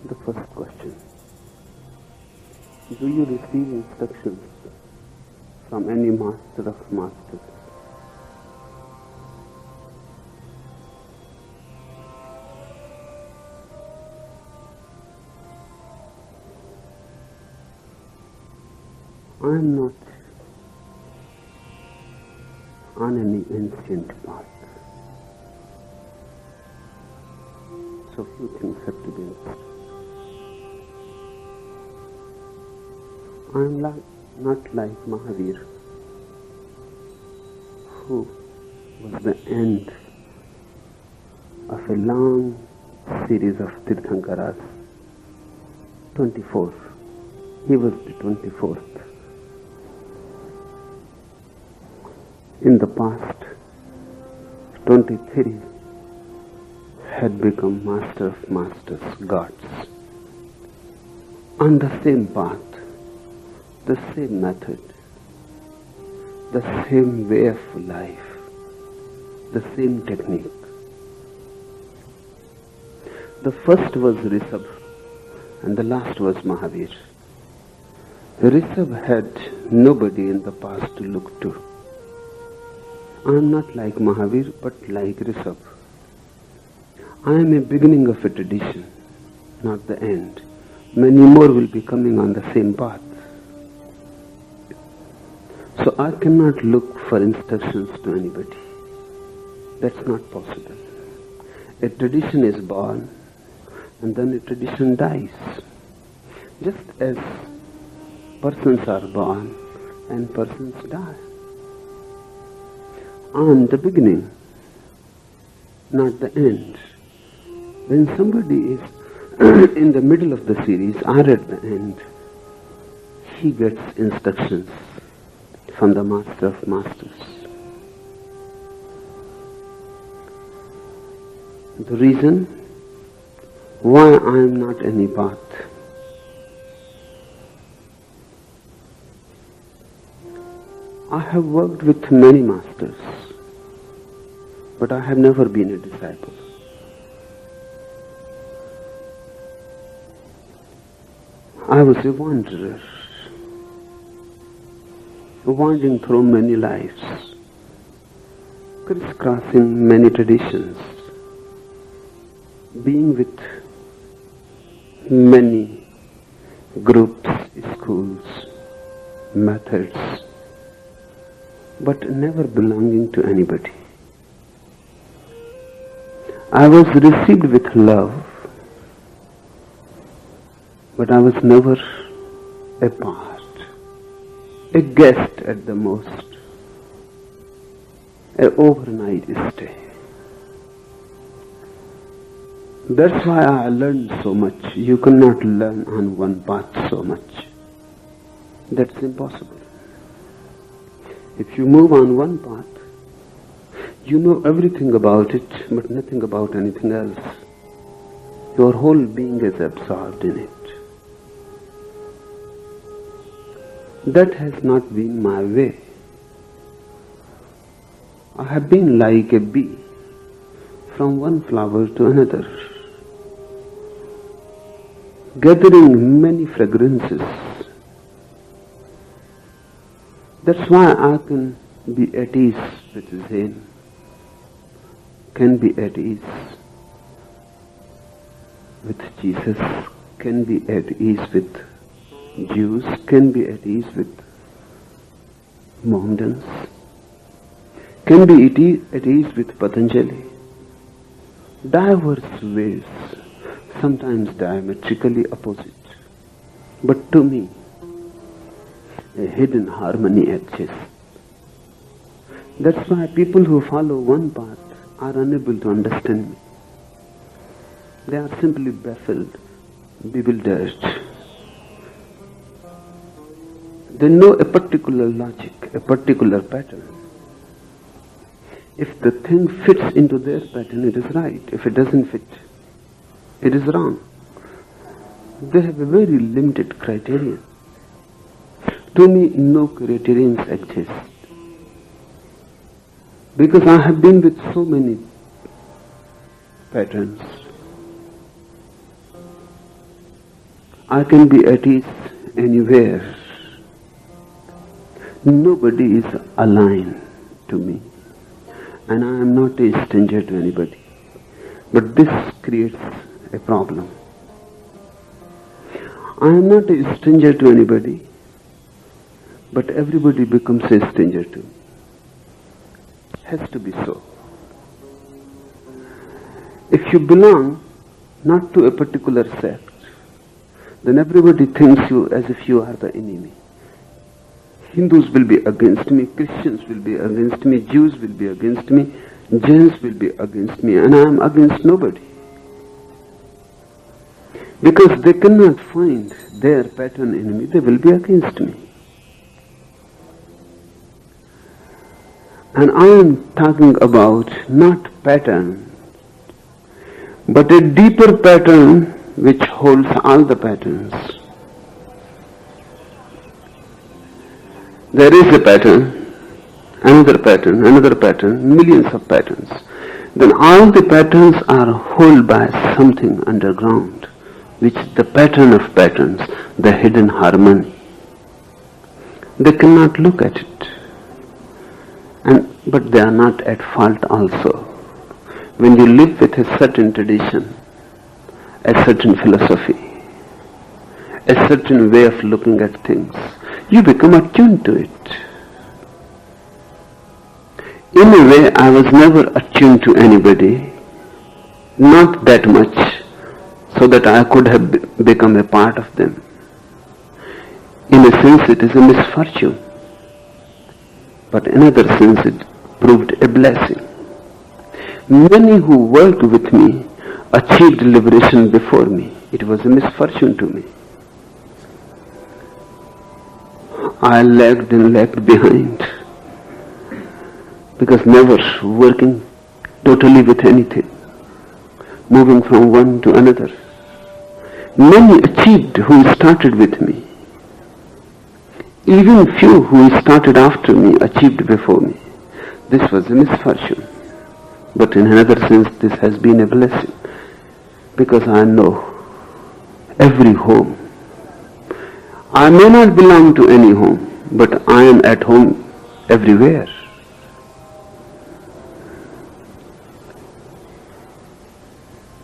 The first question. Do you receive instructions from any master of masters? I am not on any ancient path. So few things have to be understood. I am not like Mahavir, who was the end of a long series of Tirthankaras. 24. He was the 24th. In the past, 23 had become Master of Masters, gods, on the same path, the same method, the same way of life, the same technique. The first was Rishabh and the last was Mahavir. Rishabh had nobody in the past to look to. I am not like Mahavir, but like Rishabh. I am a beginning of a tradition, not the end. Many more will be coming on the same path. So I cannot look for instructions to anybody. That's not possible. A tradition is born and then a tradition dies. Just as persons are born and persons die. I am the beginning, not the end. When somebody is in the middle of the series or at the end, he gets instructions from the Master of Masters. The reason why I am not any path. I have worked with many masters, but I have never been a disciple. I was a wanderer, wandering through many lives, crisscrossing many traditions, being with many groups, schools, methods, but never belonging to anybody. I was received with love, but I was never a part, a guest at the most, an overnight stay. That's why I learned so much. You cannot learn on one path so much. That's impossible. If you move on one path, you know everything about it, but nothing about anything else. Your whole being is absorbed in it. That has not been my way. I have been like a bee, from one flower to another, gathering many fragrances. That's why I can be at ease with Zen, can be at ease with Jesus, can be at ease with Jews, can be at ease with Mohammedans, can be at ease with Patanjali. Diverse ways, sometimes diametrically opposite. But to me, a hidden harmony exists. That's why people who follow one path are unable to understand me. They are simply baffled, bewildered. They know a particular logic, a particular pattern. If the thing fits into their pattern, it is right. If it doesn't fit, it is wrong. They have a very limited criterion. To me, no criterions exist. Because I have been with so many patterns. I can be at ease anywhere. Nobody is aligned to me, and I am not a stranger to anybody. But this creates a problem. I am not a stranger to anybody, but everybody becomes a stranger to me. Has to be so. If you belong not to a particular sect, then everybody thinks you as if you are the enemy. Hindus will be against me, Christians will be against me, Jews will be against me, Jains will be against me, and I am against nobody. Because they cannot find their pattern enemy, they will be against me. And I am talking about not pattern, but a deeper pattern which holds all the patterns. There is a pattern, another pattern, another pattern, millions of patterns. Then all the patterns are held by something underground, which is the pattern of patterns, the hidden harmony. They cannot look at it, but they are not at fault also. When you live with a certain tradition, a certain philosophy, a certain way of looking at things, you become attuned to it. In a way, I was never attuned to anybody, not that much, so that I could have become a part of them. In a sense, it is a misfortune, but in another sense, it proved a blessing. Many who worked with me achieved liberation before me. It was a misfortune to me. I lagged and lagged behind because never working totally with anything, moving from one to another. Many achieved who started with me. Even few who started after me achieved before me. This was a misfortune. But in another sense, this has been a blessing, because I know every home. I may not belong to any home, but I am at home everywhere.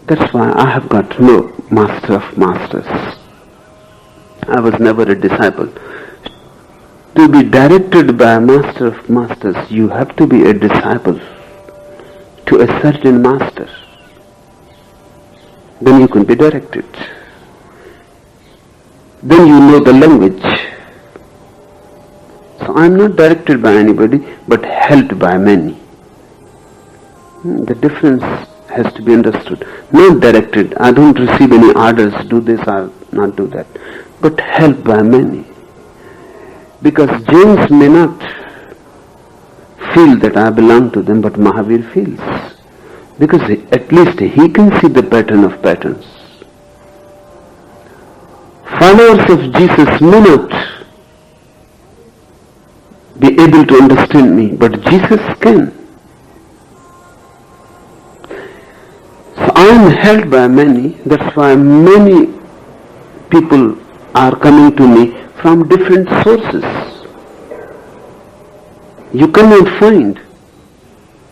That's why I have got no master of masters. I was never a disciple. To be directed by a master of masters, you have to be a disciple to a certain master. Then you can be directed. Then you know the language. So I am not directed by anybody, but helped by many. The difference has to be understood. Not directed. I don't receive any orders, do this or not do that. But helped by many. Because Jains may not feel that I belong to them, but Mahavir feels. Because at least he can see the pattern of patterns. Followers of Jesus may not be able to understand me, but Jesus can. So I am held by many. That's why many people are coming to me from different sources. You cannot find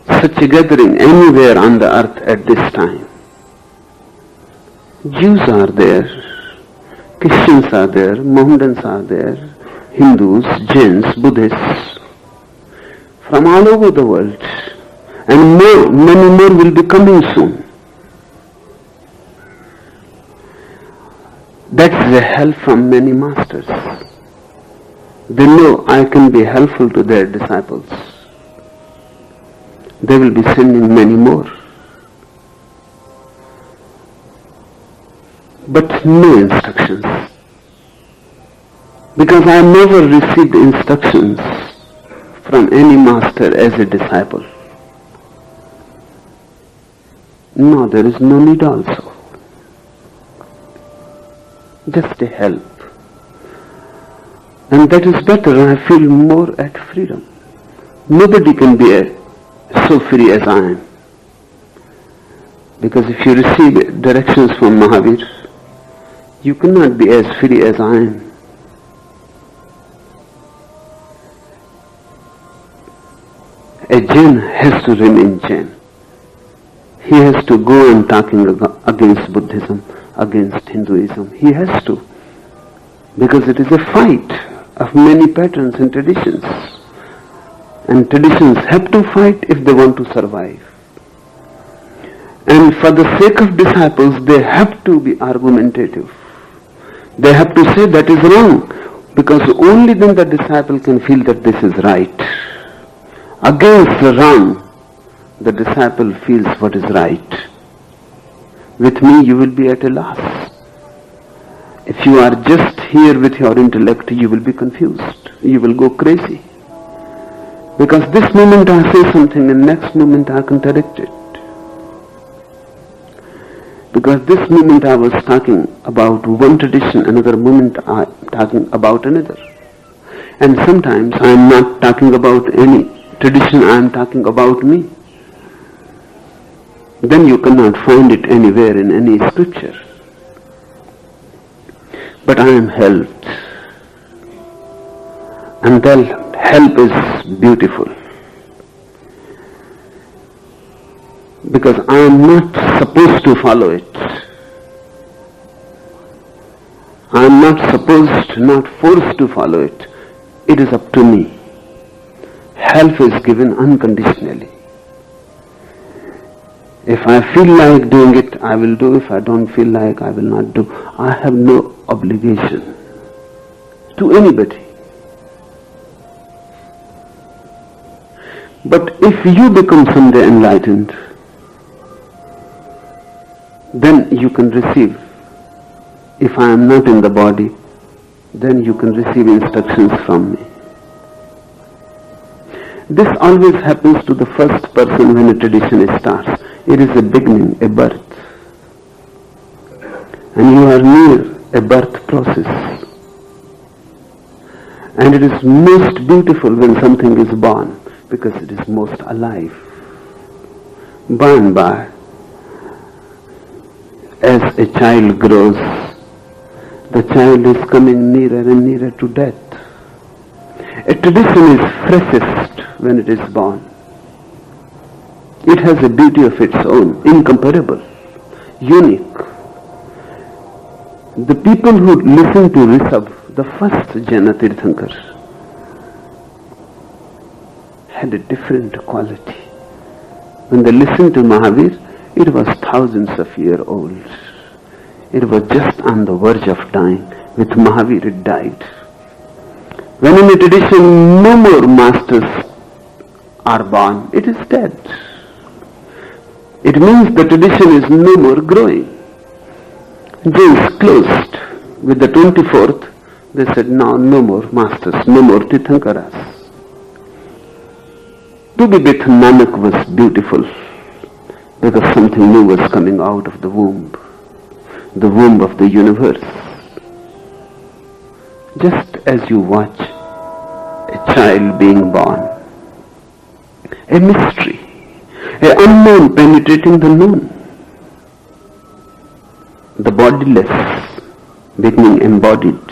such a gathering anywhere on the earth at this time. Jews are there, Christians are there, Mohammedans are there, Hindus, Jains, Buddhists, from all over the world, and many more will be coming soon. That is a help from many masters. They know I can be helpful to their disciples. They will be sending many more. But no instructions. Because I never received instructions from any master as a disciple. No, there is no need also. Just a help. And that is better. I feel more at freedom. Nobody can be so free as I am. Because if you receive directions from Mahavir, You cannot be as free as I am. A Jain has to remain Jain. He has to go on talking against Buddhism, against Hinduism. He has to. Because it is a fight of many patterns and traditions. And traditions have to fight if they want to survive. And for the sake of disciples, they have to be argumentative. They have to say that is wrong, because only then the disciple can feel that this is right. Against the wrong, the disciple feels what is right. With me, you will be at a loss. If you are just here with your intellect, you will be confused. You will go crazy. Because this moment I say something and next moment I contradict it. Because this moment I was talking about one tradition, another moment I am talking about another. And sometimes I am not talking about any tradition, I am talking about me. Then you cannot find it anywhere in any scripture. But I am helped. And that help is beautiful. Because I am not supposed to follow it. I am not supposed, not forced to follow it. It is up to me. Help is given unconditionally. If I feel like doing it, I will do. If I don't feel like, I will not do. I have no obligation to anybody. But if you become someday enlightened, then you can receive. If I am not in the body, then you can receive instructions from me. This always happens to the first person when a tradition starts. It is a beginning, a birth. And you are near a birth process. And it is most beautiful when something is born, because it is most alive. By and by, as a child grows, the child is coming nearer and nearer to death. A tradition is freshest when it is born. It has a beauty of its own, incomparable, unique. The people who listen to Rishabh, the first Jaina Tirthankar, had a different quality. When they listened to Mahavir, it was thousands of years old. It was just on the verge of dying. With Mahavir it died. When in a tradition no more masters are born, it is dead. It means the tradition is no more growing. Jains closed. With the 24th, they said, now no more masters, no more Tirthankaras. To be with Nanak was beautiful, because something new was coming out of the womb of the universe. Just as you watch a child being born, a mystery, an unknown penetrating the known, the bodiless becoming embodied,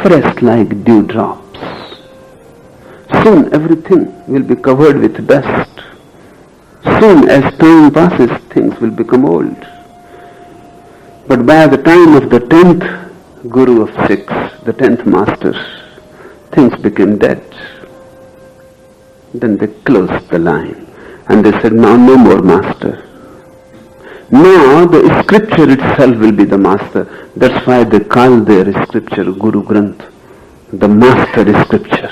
fresh like dewdrops. Soon everything will be covered with dust. Soon as time passes, things will become old. But by the time of the 10th Guru of Sikhs, the 10th Master, things became dead. Then they closed the line and they said, now no more master. Now the scripture itself will be the master. That's why they call their scripture Guru Granth, the master scripture.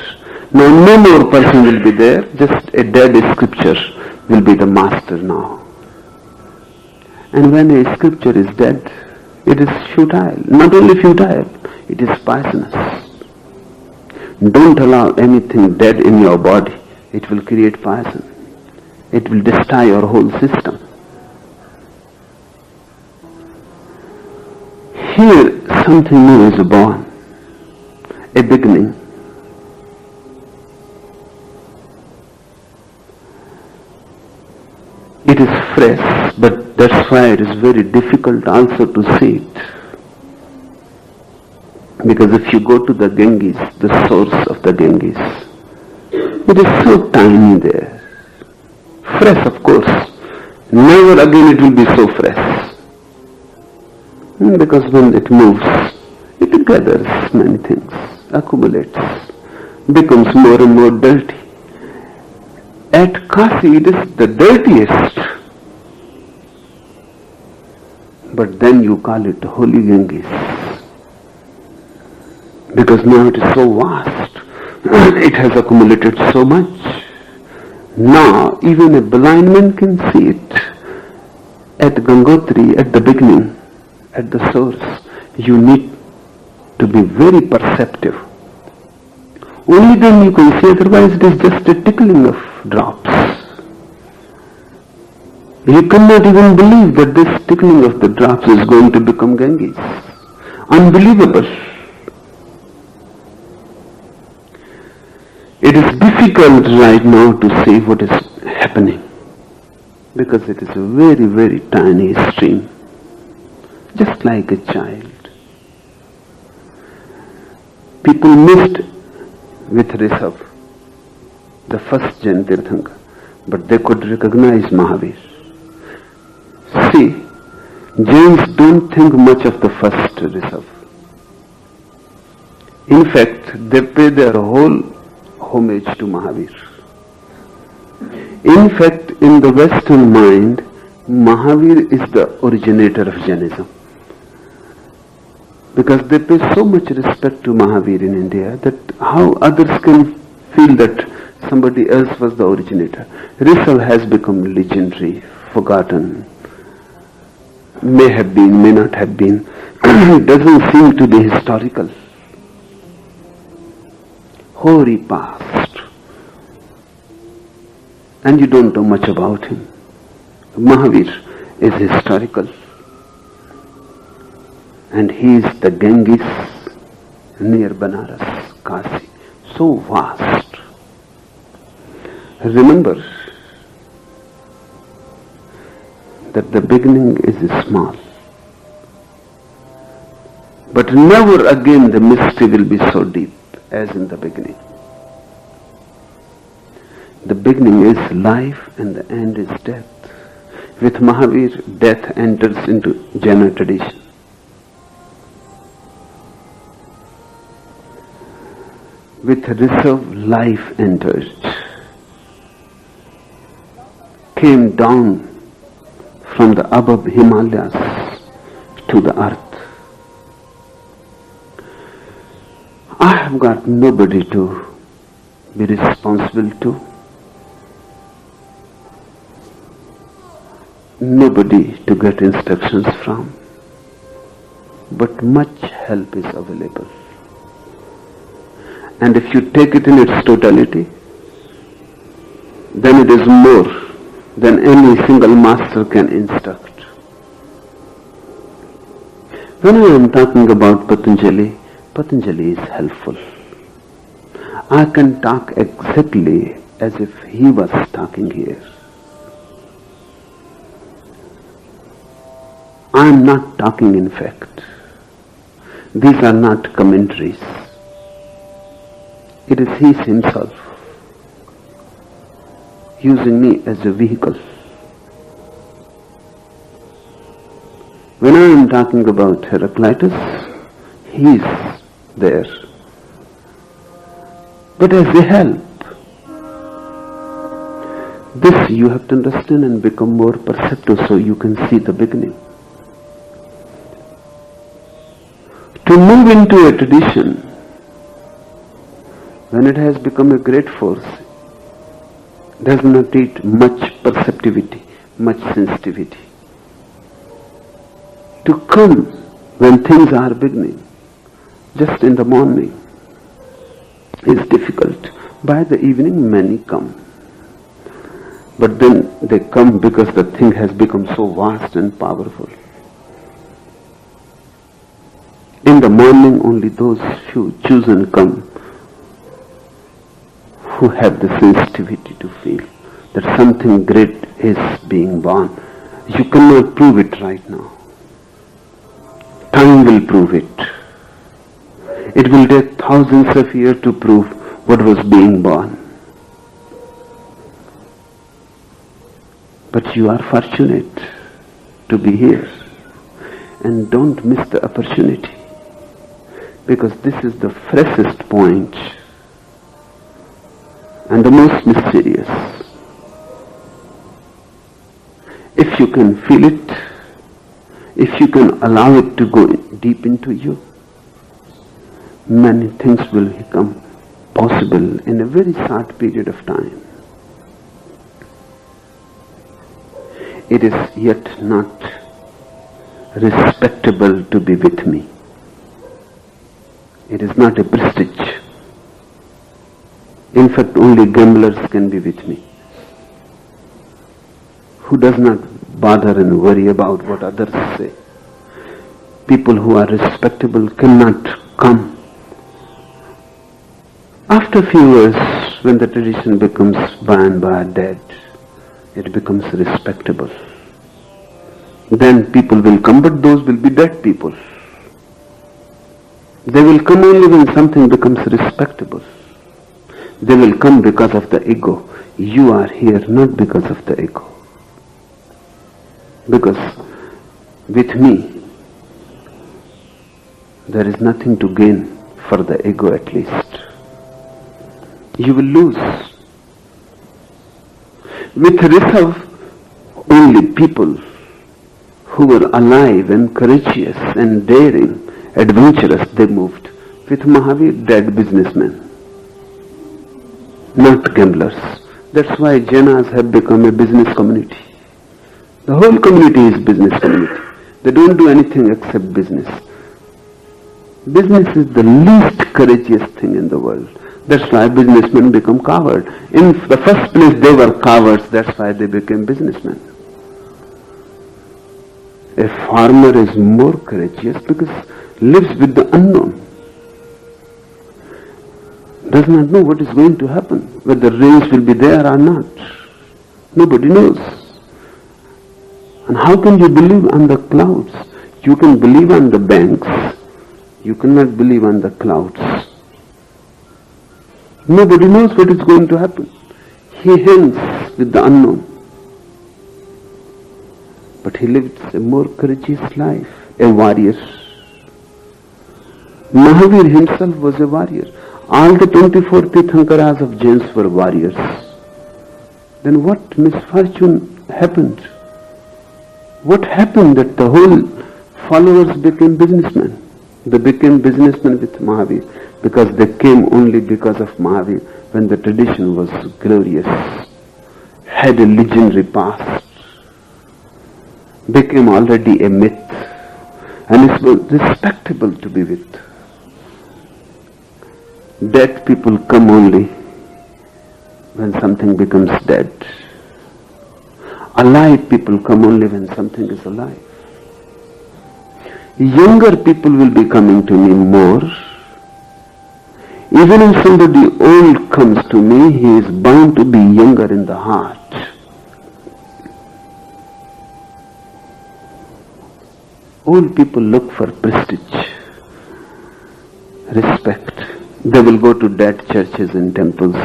Now no more person will be there, just a dead scripture will be the master now. And when a scripture is dead, it is futile. Not only futile, it is poisonous. Don't allow anything dead in your body. It will create poison. It will destroy your whole system. Here something new is born. A beginning. It is fresh, but that's why it is very difficult also to see it. Because if you go to the Ganges, the source of the Ganges, it is so tiny there. Fresh, of course. Never again it will be so fresh. Because when it moves, it gathers many things, accumulates, becomes more and more dirty. At Kasi it is the dirtiest. But then you call it Holy Ganges. Because now it is so vast. It has accumulated so much. Now even a blind man can see it. At Gangotri, at the beginning, at the source, you need to be very perceptive. Only then you can see, otherwise it is just a tickling of drops. You cannot even believe that this tickling of the drops is going to become Ganges. Unbelievable. It is difficult right now to say what is happening, because it is a very, very tiny stream, just like a child. People missed with Rishabh the first Jain Tirthankar, but they could recognize Mahavir. See, Jains don't think much of the first Rishabh. In fact, they pay their whole homage to Mahavir. In fact, in the Western mind, Mahavir is the originator of Jainism. Because they pay so much respect to Mahavir in India that how others can feel that somebody else was the originator. Rishabh has become legendary, forgotten, may have been, may not have been. It doesn't seem to be historical. Hoary past. And you don't know much about him. Mahavir is historical. And he is the Ganges near Banaras, Kasi. So vast. Remember that the beginning is small. But never again the mystery will be so deep as in the beginning. The beginning is life and the end is death. With Mahavir, death enters into Jaina tradition. With Rishabh, life entered, came down from the above Himalayas to the earth. I have got nobody to be responsible to, nobody to get instructions from, but much help is available. And if you take it in its totality, then it is more than any single master can instruct. When I am talking about Patanjali, Patanjali is helpful. I can talk exactly as if he was talking here. I am not talking in fact. These are not commentaries. It is he himself using me as a vehicle. When I am talking about Heraclitus, he is there, but as a help. This you have to understand and become more perceptive so you can see the beginning. To move into a tradition, when it has become a great force, does not need much perceptivity, much sensitivity. To come when things are beginning, just in the morning, is difficult. By the evening, many come. But then they come because the thing has become so vast and powerful. In the morning, only those few chosen come who have the sensitivity to feel that something great is being born. You cannot prove it right now. Time will prove it. It will take thousands of years to prove what was being born. But you are fortunate to be here. And don't miss the opportunity. Because this is the freshest point and the most mysterious. If you can feel it, if you can allow it to go deep into you, many things will become possible in a very short period of time. It is yet not respectable to be with me. It is not a prestige. In fact, only gamblers can be with me. Who does not bother and worry about what others say. People who are respectable cannot come. After a few years, when the tradition becomes by and by dead, it becomes respectable. Then people will come, but those will be dead people. They will come only when something becomes respectable. They will come because of the ego. You are here not because of the ego. Because with me, there is nothing to gain for the ego at least. You will lose. With Rishabh, only people who were alive and courageous and daring, adventurous, they moved. With Mahavir, dead businessmen, not gamblers. That's why Jainas have become a business community. The whole community is business community. They don't do anything except business. Business is the least courageous thing in the world. That's why businessmen become cowards. In the first place they were cowards, that's why they became businessmen. A farmer is more courageous because lives with the unknown. Does not know what is going to happen, whether rains will be there or not. Nobody knows. And how can you believe on the clouds? You can believe on the banks. You cannot believe on the clouds. Nobody knows what is going to happen. He hangs with the unknown. But he lives a more courageous life, a warrior. Mahavir himself was a warrior. All the 24 Tirthankaras of Jains were warriors. Then what misfortune happened? What happened that the whole followers became businessmen? They became businessmen with Mahavir because they came only because of Mahavir when the tradition was glorious, had a legendary past, became already a myth, and it was respectable to be with. Dead people come only when something becomes dead. Alive people come only when something is alive. Younger people will be coming to me more. Even if somebody old comes to me, he is bound to be younger in the heart. Old people look for prestige, respect. They will go to dead churches and temples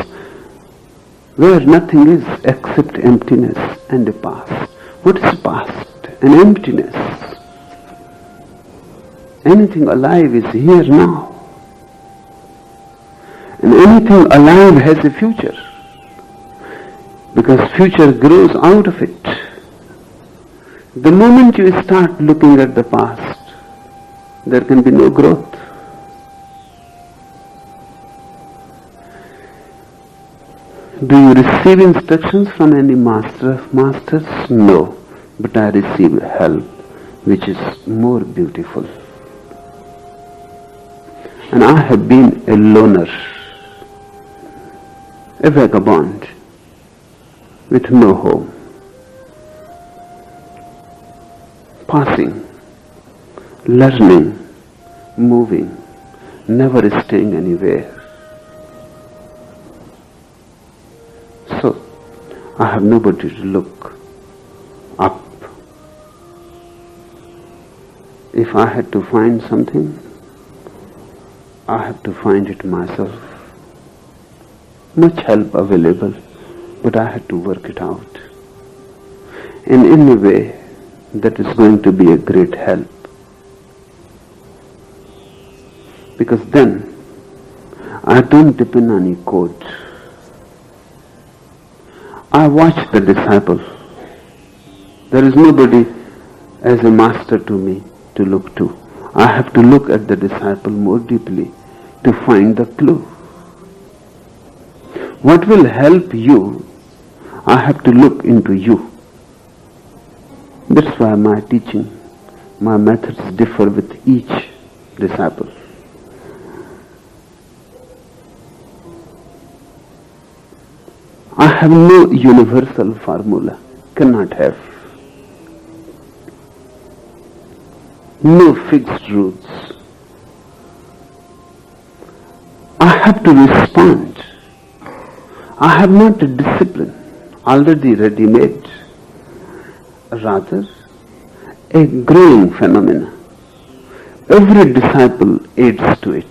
where nothing is except emptiness and a past. What is past? An emptiness. Anything alive is here now. And anything alive has a future. Because future grows out of it. The moment you start looking at the past, there can be no growth. Do you receive instructions from any master of masters? No. But I receive help, which is more beautiful. And I have been a loner, a vagabond, with no home. Passing, learning, moving, never staying anywhere. So, I have nobody to look up If I had to find something, I have to find it myself. Much help available, but I had to work it out. And in a way, that is going to be a great help. Because then, I don't depend on any code. I watch the disciple. There is nobody as a master to me to look to. I have to look at the disciple more deeply to find the clue. What will help you, I have to look into you. That's why my teaching, my methods differ with each disciple. I have no universal formula, cannot have. No fixed rules. I have to respond. I have not a discipline already ready-made, rather a growing phenomena. Every disciple aids to it.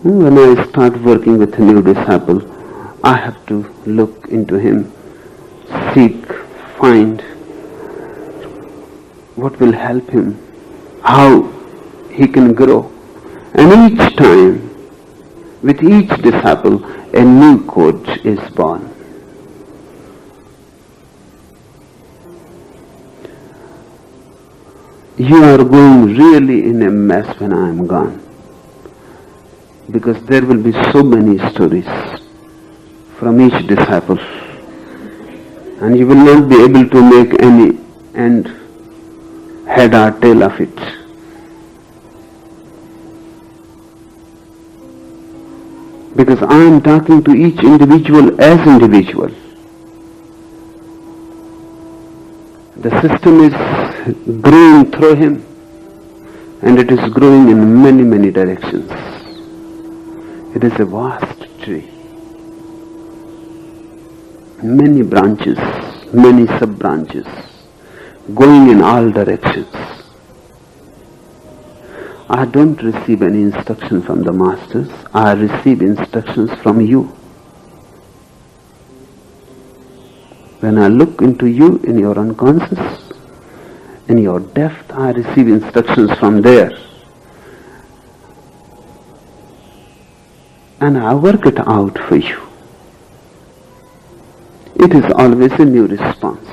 When I start working with a new disciple, I have to look into him, seek, find what will help him, how he can grow. And each time, with each disciple, a new code is born. You are going really in a mess when I am gone, because there will be so many stories from each disciple, and you will not be able to make any end, head or tail of it. Because I am talking to each individual as individual. The system is growing through him, and it is growing in many, many directions. It is a vast tree. Many branches, many sub-branches, going in all directions. I don't receive any instruction from the masters. I receive instructions from you. When I look into you in your unconscious, in your depth, I receive instructions from there. And I work it out for you. It is always a new response.